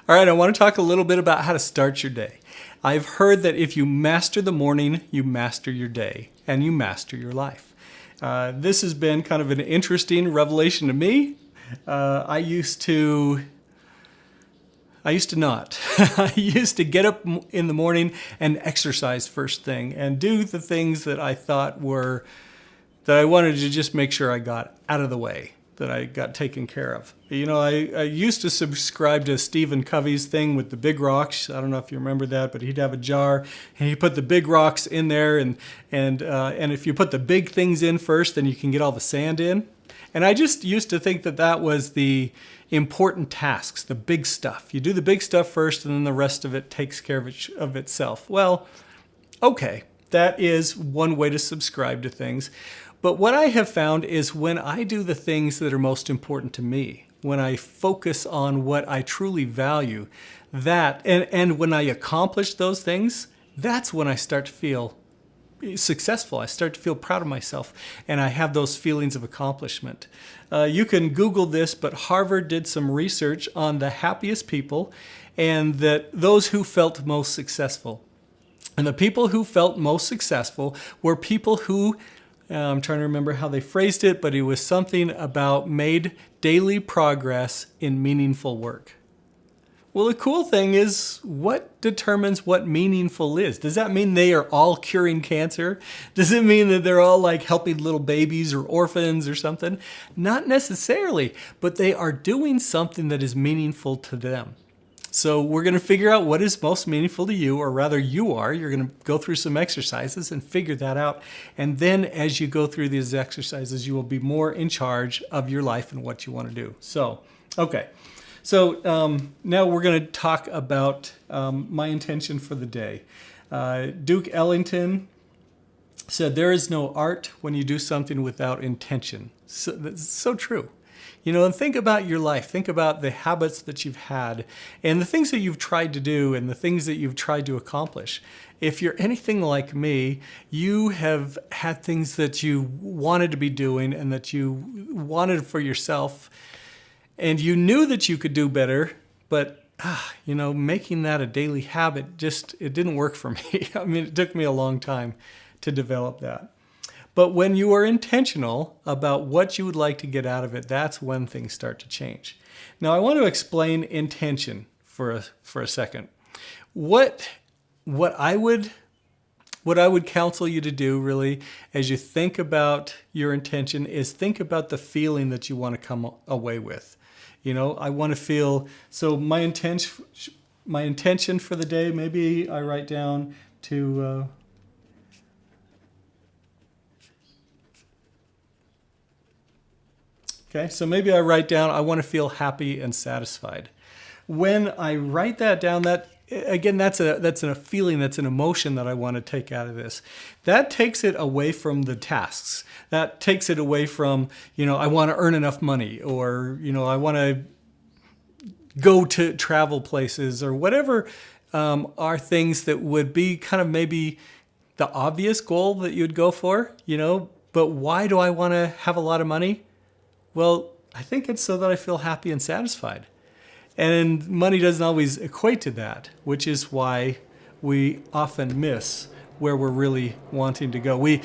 All right, I want to talk a little bit about how to start your day. I've heard that if you master the morning, you master your day, and you master your life. This has been kind of an interesting revelation to me. I used to not. I used to get up in the morning and exercise first thing and do the things that I thought were, that I wanted to just make sure I got out of the way, that I got taken care of. You know, I used to subscribe to Stephen Covey's thing with the big rocks. I don't know if you remember that, but he'd have a jar and he'd put the big rocks in there, and if you put the big things in first, then you can get all the sand in. And I just used to think that that was the important tasks, the big stuff. You do the big stuff first, and then the rest of it takes care of itself. Well, okay, that is one way to subscribe to things. But what I have found is when I do the things that are most important to me, when I focus on what I truly value, that, and when I accomplish those things, that's when I start to feel successful. I start to feel proud of myself, and I have those feelings of accomplishment. You can Google this, but Harvard did some research on the happiest people and that those who felt most successful. And the people who felt most successful were people who, I'm trying to remember how they phrased it, but it was something about made daily progress in meaningful work. Well, the cool thing is, what determines what meaningful is? Does that mean they are all curing cancer? Does it mean that they're all like helping little babies or orphans or something? Not necessarily, but they are doing something that is meaningful to them. So we're going to figure out what is most meaningful to you, or rather you are. You're going to go through some exercises and figure that out. And then as you go through these exercises, you will be more in charge of your life and what you want to do. So, okay. So now we're going to talk about my intention for the day. Duke Ellington said, "There is no art when you do something without intention." So, that's so true. You know, and think about your life. Think about the habits that you've had and the things that you've tried to do and the things that you've tried to accomplish. If you're anything like me, you have had things that you wanted to be doing and that you wanted for yourself, and you knew that you could do better, but you know, making that a daily habit, it didn't work for me. I mean, it took me a long time to develop that. But when you are intentional about what you would like to get out of it, that's when things start to change. Now, I want to explain intention for a second. What I would counsel you to do, really, as you think about your intention, is think about the feeling that you want to come away with. You know, I want to feel, so my intention for the day, maybe I write down to, okay, so maybe I write down, I want to feel happy and satisfied. When I write that down, that, again, that's a feeling, that's an emotion that I want to take out of this. That takes it away from the tasks. That takes it away from, you know, I want to earn enough money, or, you know, I want to go to travel places, or whatever are things that would be kind of maybe the obvious goal that you'd go for, you know, but why do I want to have a lot of money? Well, I think it's so that I feel happy and satisfied. And money doesn't always equate to that, which is why we often miss where we're really wanting to go. We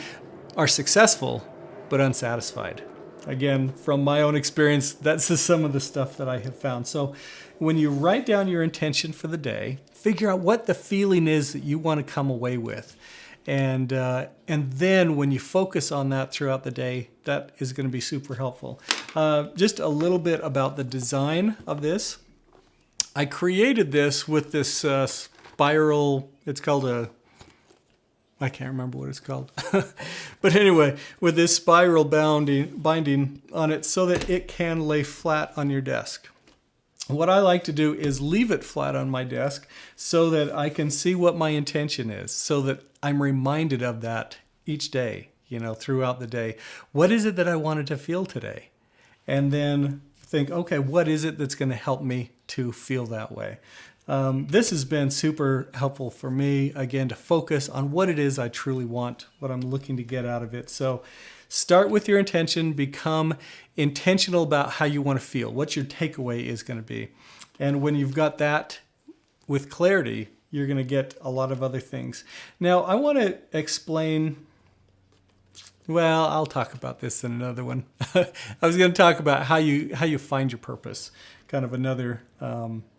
are successful, but unsatisfied. Again, from my own experience, that's some of the stuff that I have found. So when you write down your intention for the day, figure out what the feeling is that you want to come away with. And then when you focus on that throughout the day, that is going to be super helpful. Just a little bit about the design of this. I created this with this spiral, it's called I can't remember what it's called. But anyway, with this spiral binding on it so that it can lay flat on your desk. What I like to do is leave it flat on my desk so that I can see what my intention is, so that I'm reminded of that each day, you know, throughout the day. What is it that I wanted to feel today? And then think, okay, what is it that's going to help me to feel that way? This has been super helpful for me, again, to focus on what it is I truly want, what I'm looking to get out of it. So Start with your intention, become intentional about how you want to feel, what your takeaway is going to be. And when you've got that with clarity, you're going to get a lot of other things. Now, I want to explain, well, I'll talk about this in another one. I was going to talk about how you find your purpose, kind of another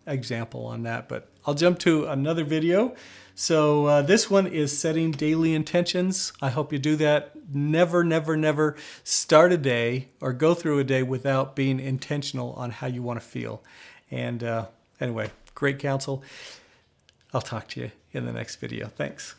example on that, but I'll jump to another video. So this one is setting daily intentions. I hope you do that. Never, never, never start a day or go through a day without being intentional on how you want to feel. And anyway, great counsel. I'll talk to you in the next video. Thanks.